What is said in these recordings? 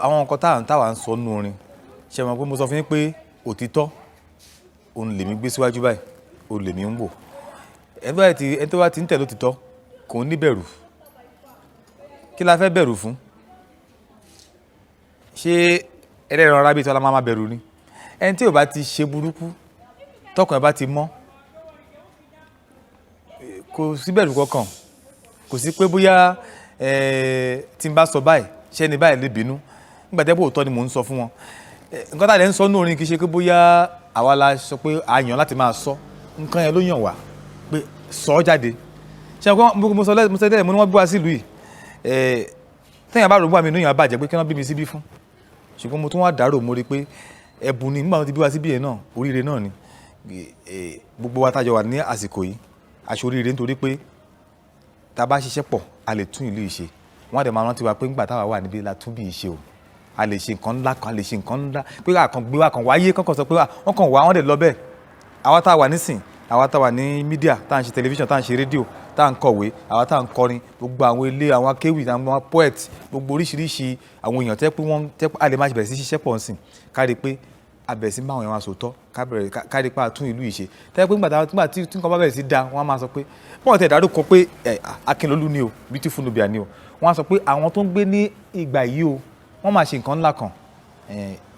àwọn nǹkan táwa ń sọ nínú orin ṣe mọ̀ pé mo sọ fún yín pé òtítọ́ òun lèmi gbé síwájú báyìí òun lèmi ń wò ẹni tó bá ti ń tẹ̀lé òtítọ́ kò ní bẹ̀rù kí la fẹ́ bẹ̀rù fún ṣé ẹlẹ́ran ara bíi tí wọ́n máa bẹ̀rù ni ẹni tí ò bá ti ṣe burúkú tọkàn ẹ̀ bá ti mọ́ kò sí bẹ̀rù kankan kò sí pé bóyá tí n bá sọ báyìí ṣé ni báyìí lè bínú nígbà tẹ́ bó òótọ́ ni mò ń sọ fún wọn nǹkan tá a lè ń sọ ní orin kì í ṣe pé bóyá àwa la sọ pé a yàn láti máa sọ nǹkan yẹn ló yàn wá pé sọ ọ́ jáde ṣé mo sọ tẹ́lẹ̀ mo ní wọ́n bí wá sílùú yìí tẹ́yìn bá rògbò àmì inú yàn bàjẹ́ pé kí wọ́n bí mi síbí fún ṣùgbọ́n mo tún wá dárò mo rí pé ẹ̀bùn ni nígbà wọn ti bí wá síbí yẹn náà oríire náà ni gbogbo wa tájọ wà ní àsìkò yìí aṣọ oríire nítorí pé tá a bá ṣiṣẹ́ pọ̀ a lè tún ìlú yìí ṣe wọ́n á dẹ̀ máa rántí wa pé ńgbà táwa wà níbí la tún bí yìí ṣe o a lè ṣe nǹkan ńlá kan a lè ṣe nǹkan ńlá pé àkàn gbé wa kàn wáyé kankan sọ pé wọ́n kàn wá wọ́n dẹ̀ lọ bẹ́ẹ̀ àwa tá a wà nísìn àwa tá a wà ní mídíà tá à ń ṣe tẹlifíṣàn tá à ń ṣe rédíò tá à ń kọ̀wé àwa tá à ń kọrin gbogbo àwọn ilé àwọn akéwì àwọn poet gbogbo oríṣiríṣi àwọn èèyàn tẹ́ pé wọ́n tẹ́ pé a lè má bẹ̀rẹ̀ sí ṣiṣẹ́ pọ̀ nsìn kárí pé a bẹ̀rẹ̀ sí máa wọn wá sòótọ́ kárí pé a tún ìlú yìí ṣe tẹ́ pé nígbà tí nǹkan bá bẹ̀rẹ̀ sí da wọ́n á máa sọ pé wọ́n tẹ̀ dárúkọ pé Akínlolú ni o beautiful Nubia ni o wọ́n á sọ pé àwọn tó ń gbé ní ìgbà yìí o wọ́n máa ṣe nǹkan ńlá kan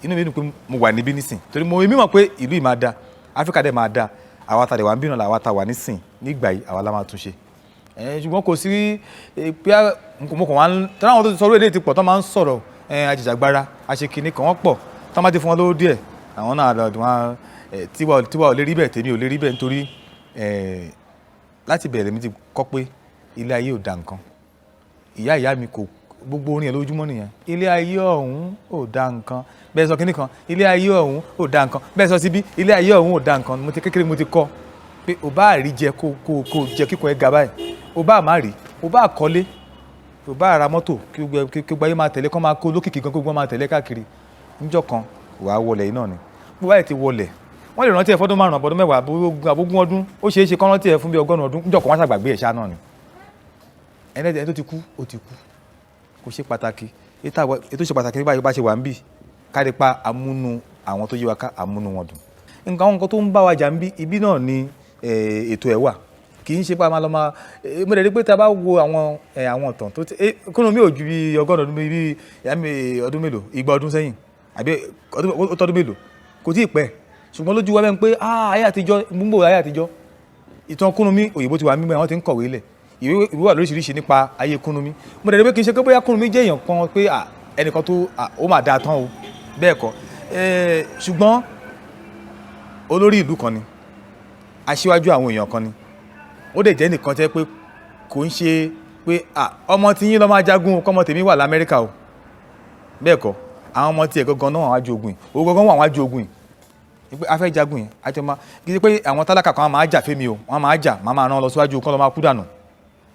inú mi dùn pé mo wà níbí nísìn torí mo mọ̀ pé ìlú yìí máa da Áfíríkà dẹ̀ máa da àwa tá a lè wà ń bínú àwa tá a wà nísìn nígbà yìí àwa la máa tún ṣe ṣùgbọ́n kò sí pé mo kàn wá ń tẹ́lẹ̀ àwọn tó ti sọ orí èdè ti pọ̀ tó máa ń sọ̀rọ̀ ajìjàgbara àṣekínní kan wọ́n pọ̀ tó máa ti fún wọn lówó díẹ̀ àwọn náà wọn tiwa ò lè rí bẹ́ẹ̀ tèmi ò lè rí bẹ́ẹ̀ nítorí láti bẹ̀rẹ̀ mi ti kọ́ pé ilé ayé ò da nǹkan ìyá mi kò gbogbo orin ẹ̀ lójúmọ́ nìyẹn ilé ayé ọ̀hún ò da nǹkan bẹ́ẹ̀ sọ kínní kan ilé ayé ọ̀hún ò da nǹkan bẹ́ẹ̀ sọ síbí ilé ayé ọ̀hún ò da nǹkan mo ti kékeré mo ti kọ́ pé o bá rí jẹ kó jẹ kíkọ ẹ ga báyìí o bá má rí o bá kọ́lé o bá ra mọ́tò kí gbogbo ayé máa tẹ̀lé kọ́ máa kó lókìkí gan gbogbo máa tẹ̀lé káàkiri níjọ́ kan wàá wọlé yìí náà ni bó báyìí ti wọlé wọ́n lè rántí ẹ̀ fọ́dún 5 àbọ̀dún 10 àbógún ọdún ó ṣeé ṣe kán rántí ẹ̀ fún bí 100 ọdún níjọ́ kan wọ́n ṣàgbàgbé ẹ̀ ṣá náà ni ẹni tó ti kú ó ti kú kò ṣe pàtàkì ètò ṣe pàtàkì nígbà yóò bá ṣe wà ń bì kárí pa amúnú àwọn tó yé wa ká amúnú wọn dùn nǹkan tó ń bá wa jà ń bí ibi náà ni ètò ẹ̀ wà kì í ṣe pé a máa lọ máa mo dẹ̀ rí pé tá a bá wo àwọn ọ̀tàn tó ti kúnnú mi ò ju bí 100 ọdún bí ọdún mélòó 200 ọdún sẹ́yìn àbí ọdún mélòó kò tí ì pẹ́ ṣùgbọ́n lójú wa bẹ́ẹ̀ pé ayé àtijọ́ gbogbo ayé àtijọ́ ìtàn kúnnú mi òyìnbó ti wà mímọ́ àwọn ti ń kọ̀wé lẹ̀ ìwé wà lóríṣiríṣi nípa ayé Kúnnúmí mo dẹ̀ rí pé kì í ṣe pé bóyá Kúnnúmí jẹ́ èèyàn kan pé ẹnìkan tó ó máa dáa tán o bẹ́ẹ̀ kọ́ ṣùgbọ́n olórí ìlú kan ni aṣíwájú àwọn èèyàn kan ni ó dẹ̀ jẹ́ nìkan tẹ́ pé kò ń ṣe pé ọmọ tí yín lọ máa jagun kọ́mọ tèmi wà l'Amẹ́ríkà o bẹ́ẹ̀ kọ́ àwọn ọmọ tiẹ̀ gangan náà wà wájú ogun yìí owó gangan wà wájú ogun yìí pé a fẹ́ jagun yìí àti ọmọ kì í ṣe pé àwọn tálákà kan máa jà fẹ́mi o wọ́n máa jà máa rán lọ síwájú kọ́ lọ́ máa kú dànù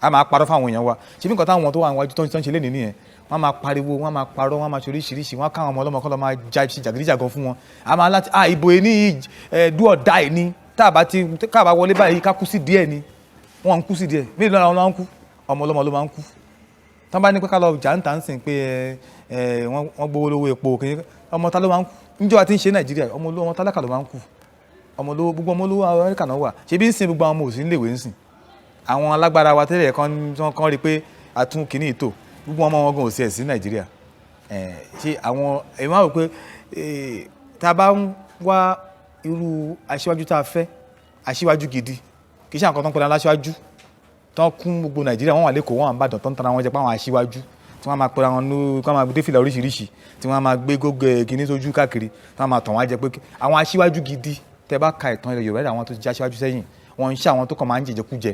a máa parọ́ fáwọn èèyàn wa ṣe bí nǹkan táwọn tó wà níwájú tó ń ṣe lé nìyẹn wọ́n máa pariwo wọ́n máa parọ́ wọ́n máa ṣe oríṣiríṣi wọ́n káwọn ọmọ ọlọ́mọ kọ́ lọ́ máa ṣe jàgídíjàgan fún wọn a máa láti ìbò ẹni yìí do or die ni tá a bá wọlé báyìí ká kú sí díẹ̀ ni wọ́n ń kú sí díẹ̀ bí ìlànà wọn máa ń kú ọmọ ọlọ́mọ ló máa ń kú tán bá ní pé ká lọ jà ń tà ń sìn pé wọ́n gbowó lówó epo ọmọ ta ló máa ń kú níjọ́ àti ń ṣe Nàìjíríà ọmọ tálákà ló máa ń kú gbogbo ọmọ olówó Amẹ́ríkà náà wà ṣe bí ń sìn gbogbo àwọn ọmọ òsì ń léwé ń sìn àwọn alágbára wa tẹ́lẹ̀ kan rí pé atún kìíní ìtò gbogbo ọmọ wọn gan ò sí ẹ̀ sí Nàìjíríà ṣe àwọn èèyàn máa rò pé tá a bá ń wá irú aṣíwájú tá a fẹ́ aṣíwájú gidi kì í ṣe àwọn kan tó ń pẹ̀lú aláṣíwájú tó ń kún gbogbo Nàìjíríà wọ́n wà lẹ́kọ̀ọ́ wọ́n wà ń bàdàn tó ń tara wọn jẹ pé àwọn aṣíwájú tí wọ́n máa pẹ̀lú àwọn ní kí wọ́n máa dé fìlà oríṣiríṣi tí wọ́n máa gbé gógó kìíní sójú káàkiri tí wọ́n máa tàn wọ́n jẹ pé àwọn aṣíwájú gidi tẹ́ bá ka ìtàn ilẹ̀ Yorùbá àwọn tó ti jẹ́ aṣíwájú sẹ́yìn wọ́n ń ṣe àwọn tó kàn máa ń jẹjẹkújẹ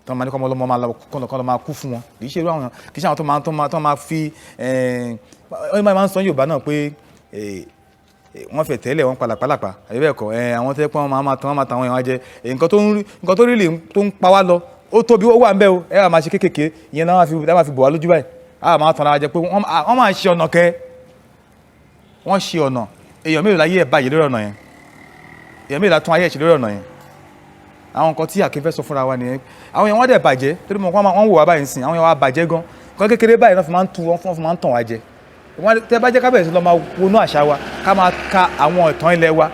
tó máa ní kọ́mọ ọlọ́mọ máa máa kú fún wọn kì í ṣe irú àwọn kì í ṣe àwọn tó máa fi wọ́n máa ń sọ Yorùbá náà pé wọ́n fẹ̀ tẹ́lẹ̀ wọ́n palàpalàpà àbí bẹ́ẹ̀ kọ́ àwọn tẹ́ pé wọ́n máa tàn wọ́n yẹn wá jẹ nǹkan tó rí lè tó ń pa wá lọ ó tóbi ó wà ń bẹ́ o ẹ wà máa ṣe kéékèèké ìyẹn náà máa fi bò wá lójú báyìí a máa tàn ara jẹ pé wọ́n máa ṣe ọ̀nà kẹ́ wọ́n ṣe ọ̀nà èèyàn mélòó láyé ẹ̀ báyìí lórí ọ̀nà yẹn èèyàn mélòó látún ayé ẹ̀ ṣe lórí ọ̀nà yẹn àwọn nǹkan tí Akin fẹ́ sọ fúnra wa nìyẹn àwọn èèyàn wọ́n dẹ̀ bàjẹ́ torí wọ́n wò wá báyìí sìn àwọn èèyàn wá bàjẹ́ gan nǹkan kékeré báyìí náà fi máa ń tu wọ́n fi máa ń tàn wá jẹ tẹ́ bá jẹ́ ká bẹ̀rẹ̀ sí lọ máa wọnú àṣà wa ká máa ka àwọn ìtàn ilẹ̀ wa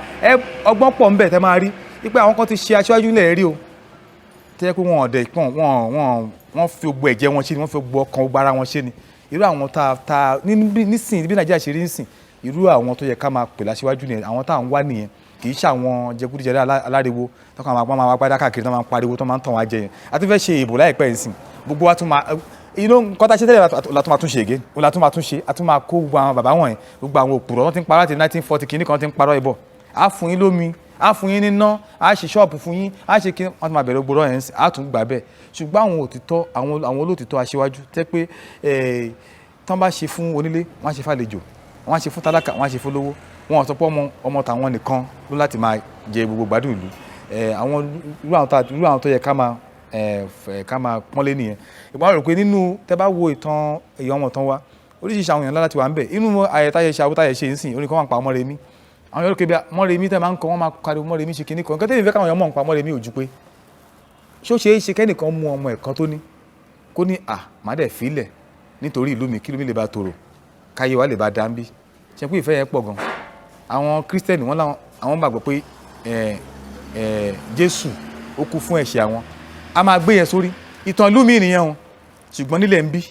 ọgbọ́n pọ̀ ńbẹ̀ tẹ́ máa rí wípé àwọn kan ti ṣe aṣáájú ilẹ̀ rí o tẹ́ pé wọn ọ̀dẹ̀ pọ̀n wọ́n fi gbogbo ẹ̀jẹ̀ wọn ṣe ni wọ́n fi gbogbo ọkàn gbogbo ara wọn ṣe ni irú àwọn tá nísìn bí Nàìjíríà ṣe rí nísìn irú àwọn tó yẹ ká máa pè láṣíwájú nìyẹn àwọn tá à ń wá nìyẹn kì í ṣe àwọn jẹgúdújẹrá aláriwo tó kàn máa gbádá káàkiri tó máa ń pariwo tó máa ń tàn wá jẹ yẹn àti fẹ́ ṣe ìbò láìpẹ́ yìí sìn gbogbo wa tún máa nǹkan tá a ṣe tẹ́lẹ̀ la tún máa tún ṣe ègé la tún máa tún ṣe a tún máa kó gbogbo àwọn bàbá wọ̀nyí gbogbo àwọn òpùrọ̀ wọn ti ń parọ́ láti 1940 kìíní kan ti ń parọ́ ìbọ̀ á fún yín lómi á fún yín níná á ṣe ṣọ́ọ̀bù fún yín á ṣe kí wọ́n tún máa bẹ̀rẹ̀ gbogbo yẹn á tún gbà bẹ́ẹ̀ ṣùgbọ́n àwọn òtítọ́ àwọn olóòtítọ́ aṣíwájú tẹ́ pé tán bá ṣe fún onílé wọ́n á ṣe fàlejò wọ́n á ṣe fún tálákà wọ́n á ṣe fún lówó wọn ò sọ pé ọmọ tàwọn nìkan ló láti máa jẹ gbogbo gbádùn ìlú àwọn irú àwọn tó yẹ ká máa pọ́nlé nìyẹn ìgbà rò pé nínú tẹ́ bá wo ìtàn èyí ọmọ tán wa oríṣiríṣi àwọn èèyàn láti wà ń bẹ̀ inú ayẹyẹ ṣe àwòtáyẹ ṣe ń sìn orin kan wà ń pa Mọ́remí àwọn yóò kébi Mọ́remí tẹ́ máa ń kọ́ wọ́n máa pariwo Mọ́remí ṣe kinní kan nǹkan tẹ́lẹ̀ fẹ́ káwọn èèyàn mọ̀ ń pa Mọ́remí ò ju pé ṣó ṣe é ṣe kẹ́nìkan mú ọmọ ẹ̀kan tó ní kó ní má dẹ̀ fílẹ̀ nítorí ìlú mi kí ìlú mi lè bá tòrò káyé wa lè bá dá ń bí ṣe pé ìfẹ́ yẹn pọ̀ gan àwọn Kírísítẹ́nì àwọn gbàgbọ́ pé Jésù ó kú fún ẹ̀ṣẹ̀ àwọn a máa gbé yẹn sórí ìtàn ìlú mi nìyẹn o ṣùgbọ́n nílẹ̀ ń bí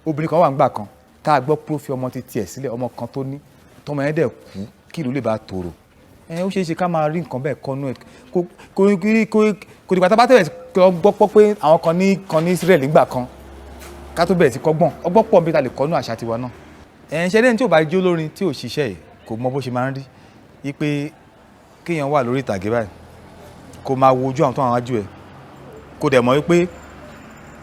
obìnrin kan wà ń gbà kan tá a gbọ́ pé ó fi ọmọ ti tiẹ̀ sílẹ̀ ọmọ kan tó ní tọmọ yẹn dẹ̀ kú kí ìlú lè bá tòrò ó ṣeé ṣe ká máa rí nǹkan bẹ́ẹ̀ kọ́nú ẹ̀ kò dìgbà tá a bá tẹ̀lé gbọ́ pé àwọn kan ní Ísírẹ́lì ńgbà kan ká tó bẹ̀rẹ̀ sí kọ́gbọ́n ọgbọ́n pọ̀ bí ta lè kọ́nú àṣà tiwa náà ṣe lẹ́yìn tí ò bá jó lórin tí ò ṣiṣẹ́ yìí kò mọ bó ṣe máa ń rí wípé kéèyàn wà lórí ìtàgé báyìí kó máa wojú àwọn tó àwọn wájú ẹ̀ kó dẹ̀ mọ̀ wípé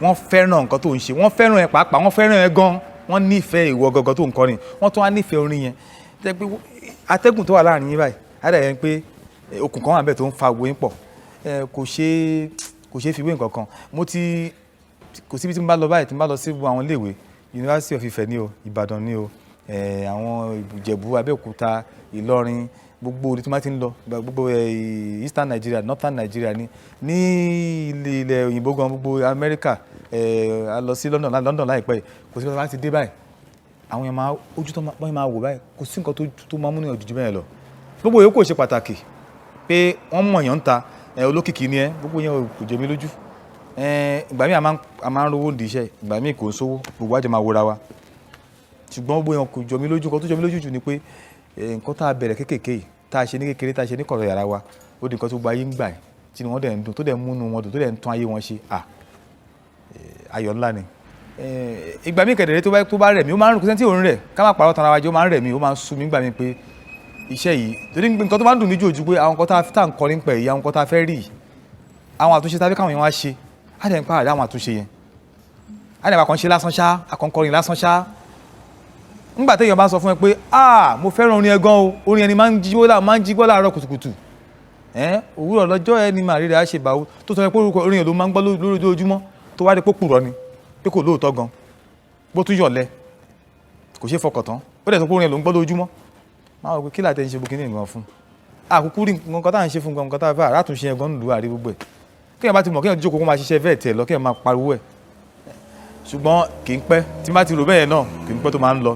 wọ́n fẹ́ràn nǹkan tó ń ṣe wọ́n fẹ́ràn ẹ̀ pàápàá wọ́n fẹ́ràn ẹ̀ gan wọ́n nífẹ̀ẹ́ ìwọ gangan tó ń kọrin wọ́n tún wá nífẹ̀ẹ́ orin yẹn jẹ́ pé atẹ́gùn tó wà láàrin yín báyìí á dẹ̀ yẹn pé okùn kan wà bẹ́ẹ̀ tó ń fa gbogbo yín pọ̀ kò ṣeé fi wé nǹkan kan kò síbi tí mo bá lọ báyìí tí mo bá lọ sí àwọn iléèwé University of Ifẹ̀ ní o Ìbàdàn ní o àwọn Ìjẹ̀bú Abẹ́òkúta Ìlọrin gbogbo orí tí wọ́n ti ń lọ gbogbo Eastern Nigeria Northern Nigeria ní ilẹ̀ òyìnbó gan gbogbo Amẹ́ríkà a lọ sí London láìpẹ́ kò sí ọ̀sán láti dé báyìí àwọn yẹn máa ojú tó máa wò báyìí kò sí nǹkan tó máa mú ní ọ̀jùjú bẹ́ẹ̀ lọ gbogbo yòókù ṣe pàtàkì pé wọ́n mọ̀ yàn ń ta olókìkí ni gbogbo yẹn kò jẹ mí lójú ìgbà míì a máa ń rówó di iṣẹ́ ìgbà míì kò sówó gbogbo àjẹ máa wòra wa ṣùgbọ́n gbogbo yẹn kò jọ mí lójú nǹkan tó jọ mí lójú jù ni pé nǹkan tá a bẹ̀rẹ̀ kékèké yìí tá a ṣe ní kékeré tá a ṣe ní kọ̀rọ̀ yàrá wa ó di nǹkan tó gba ayé ń gbà ẹ̀ tí wọ́n dẹ̀ ń dùn tó dẹ̀ ń múnú wọn dùn tó dẹ̀ ń tún ayé wọn ṣe ayọ̀ ńlá ni ìgbà míì kẹ̀dẹ̀rẹ́ tó bá rẹ̀ mí ó máa ń rùn kó sẹ́ni tí òun rẹ̀ ká má parọ́ tanra wa jẹ́ ó máa ń rẹ̀ mí ó máa ń sú mi gbà mí pé iṣẹ́ yìí torí nǹkan tó máa ń dùn mí jòjú pé àwọn nǹkan tá à ń kọrin pẹ̀ yìí àwọn nǹkan tá a fẹ́ rí àwọn àtúnṣe tá a fẹ́ káwọn yẹn wá ṣe á dẹ̀ ń pàdé àwọn àtúnṣe yẹn á dẹ̀ bá kàn ṣe lásán ṣá akọ̀ǹkọrin lásán ṣá ńgbà téèyàn bá sọ fún ẹ pé mo fẹ́ràn orin ẹ gan o orin ẹni máa ń jí gbọ́ láàárọ̀ kùtùkùtù òwúrọ̀ lọ́jọ́ ẹni màá rí rẹ̀ á ṣe báwo tó sọ pé orúkọ orin ẹ ló máa ń gbọ́ lójoojúmọ́ tó wá rí pé pùrọ̀ ni pé kò lóòótọ́ gan bó tún yọ̀lẹ̀ kò ṣeé fọkàn tán ó dẹ̀ sọ pé orin ẹ ló ń gbọ́ lójoojúmọ́ máa wọ pé kí làtẹ̀ ń ṣe bukini nǹkan fún àkókò rí nǹkan tá à ń ṣe fún nǹkan tá a fẹ́ àràtúnṣe ẹ̀ gan nílùú àrí gbogbo ẹ̀ kéèyàn bá ti mọ̀ kéèyàn jókòó kó máa ṣiṣẹ́ fẹ́ẹ̀ tẹ̀ lọ kéèyàn máa pariwo ẹ̀ ṣùgbọ́n kì í pẹ́ tí bá ti rò bẹ́ẹ̀ náà kì í pẹ́ tó máa ń lọ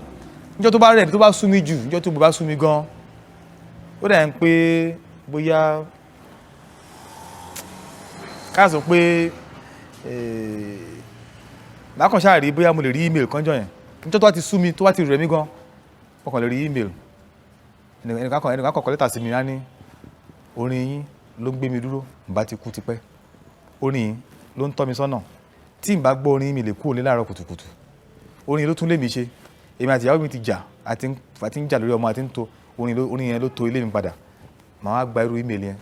níjọ́ tó bá rẹ̀ tó bá sú mi jù níjọ́ tó bá sú mi gan ó dà ń pé bóyá ká sọ pé lákàn ṣáà rí bóyá mo lè rí email kan jọ yẹn níjọ́ tó bá ti sú mi tó bá ti rẹ̀ mí gan mo kàn lè rí email ẹnìkan kọ̀ọ̀kan lẹ́tà sí mi á ní orin yín ló ń gbé mi dúró bá ti kú tipẹ́ orin yín ló ń tọ́ mi sọ́nà tí n bá gbọ́ orin mi lè kú òní láàárọ̀ kùtùkùtù orin yín ló tún lé mi ṣe èmi àti ìyàwó mi ti jà àti ń jà lórí ọmọ àti ń to orin yẹn ló to ilé mi padà màá wá gba irú email yẹn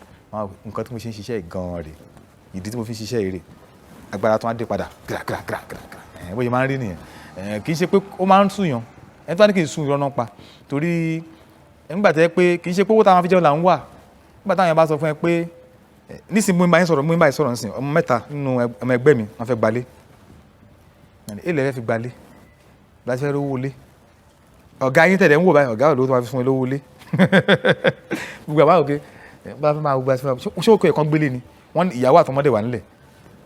nǹkan tí mo ṣe ń ṣiṣẹ́ gan-an rè ìdí tí mo fi ń ṣiṣẹ́ rè agbára tó wá dé padà gíragíragíragírà bóyá máa ń rí nìyẹn kì í ṣe pé ó máa ń sùnyàn ẹni tó wá ní kì í sùn ìrọ́nà pa torí nígbà tẹ́ pé kì í ṣe pé owó táwọn fi jẹun là ń wà nígbà táwọn yẹn bá sọ fún ẹ pé nísìnyí mo ń bá yín sọ̀rọ̀ nísìnyí ọmọ mẹ́ta nínú ọmọ ẹgbẹ́ mi wọ́n fẹ́ gbalé èlé ẹ fi gbalé láti fẹ́ rówó lé ọ̀gá yín tẹ̀lé ń wò báyìí ọ̀gá olówó tó máa fi fún ẹ lówó lé gbogbo àbá òkè bá fẹ́ máa gbogbo àti fún ṣé òkè ẹ̀kan gbélé ni wọ́n ìyàwó àtọmọdé wà nílẹ̀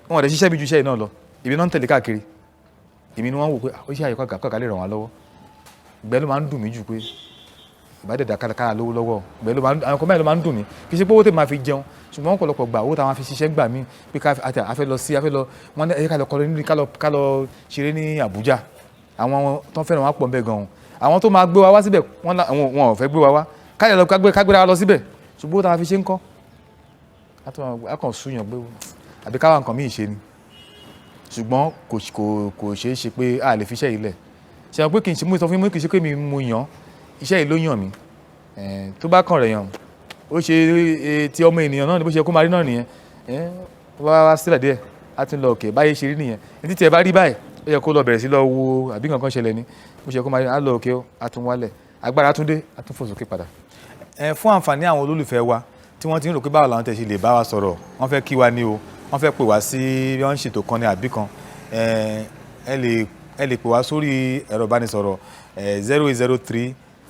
wọn ò dẹ̀ ṣiṣẹ́ bí ju iṣẹ́ yìí náà lọ èmi náà ń tẹ̀lé káàkiri èmi ni wọ́n wò pé ó ṣe àyíká kàkà lè ràn wá lọ́wọ́ ìgbẹ́ ló máa ń dùn mí jù pé ìbádẹ́dà kárakára lówó lọ́wọ́ ìgbẹ́ ló máa ń àwọn kan báyìí ló máa ń dùn mí kì í ṣe pé owó tèmi máa fi jẹun ṣùgbọ́n ọ̀pọ̀lọpọ̀ gbà owó táwọn fi ṣiṣẹ́ gbà mí pé afẹ́ lọ wọ́n ní ká lọ kọrin ní ká lọ ṣeré ní Àbújá àwọn tó ń fẹ́ràn wá pọ̀ ń bẹ gan-an àwọn tó máa gbé wa wá síbẹ̀ wọn ò fẹ́ gbé wa wá kágbéra wa lọ síbẹ̀ ṣùgbọ́n owó táwọn fi ṣe ń kọ́ a kàn súyàn pé àbí káwa nǹkan míì ṣe ni ṣùgbọ́n kò ṣeé ṣe pé a lè fi iṣẹ́ yìí lẹ̀ ṣe àwọn pé kì í ṣe mú ìsọfún mi kì í ṣe pé mi mo yàn iṣẹ́ yìí ló yàn mí tó bá kàn rẹ̀ yàn ó ṣe ti ọmọ ènìyàn náà ni bó ṣe kó máa rí náà nìyẹn wá sílẹ̀ díẹ̀ á tún lọ òkè báyé ṣe rí nìyẹn ní títí ẹ bá rí báyìí ó yẹ kó lọ bẹ̀rẹ̀ sí lọ wo àbí nǹkan kan ṣẹlẹ̀ ni bó ṣe kó máa rí á lọ òkè á tún wálẹ̀ agbára tún dé á tún fò sókè padà. Fún àǹfààní àwọn olólùfẹ́ wa tí wọ́n ti ń rò pé báwo làwọn tẹ̀ ṣe lè bá wa sọ̀rọ̀ wọ́n fẹ́ kí wa ní o wọ́n fẹ́ pè wá sí bí wọ́n ń ṣètò kan ní àbí kan ẹ lè pè wá sórí ẹ̀rọ ìbánisọ̀rọ̀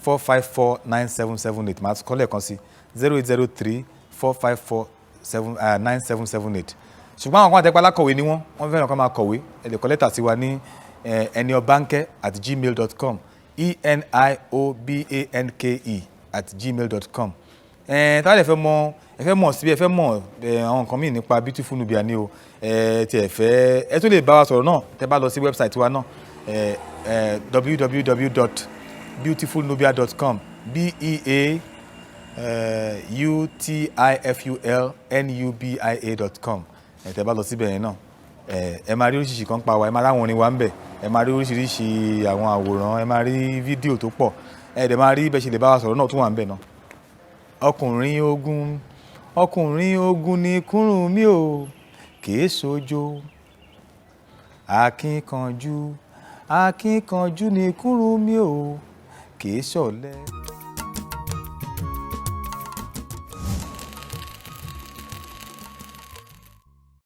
0803-454-9778 máa kọ́ lẹ́ẹ̀kan sí 0803-454-9778 ṣùgbọ́n àwọn kan àtẹ́pá alákọ̀wé ni wọ́n fẹ́ràn kan máa kọ̀wé ẹ lè kọ lẹ́tà sí wa ní eniobanke@gmail.com eniobanke@gmail.com táwọn ẹ fẹ́ mọ̀ síbi ẹ fẹ́ mọ̀ àwọn nǹkan míì nípa Beautiful Nubia ni o tí ẹ tún lè bá wa sọ̀rọ̀ náà tẹ́ bá lọ sí wẹ́bsáìtì wa náà www.beautifulnubia.com beautifulnubia.com tẹ́ bá lọ síbẹ̀ yẹn náà ẹ máa rí oríṣiríṣi kan pa wa ẹ máa ráwọn orin wa ń bẹ̀ ẹ máa rí oríṣiríṣi àwọn àwòrán ẹ máa rí fídíò tó pọ̀ ẹ dẹ̀ máa rí bẹ́ẹ̀ ṣe lè bá wa sọ̀rọ̀ náà tún wà ń bẹ̀ náà. ọkùnrin ogun ni Kúrúnmí o kìí ṣojo akínkanjú ni Kúrúnmí o kìí ṣọ̀lẹ.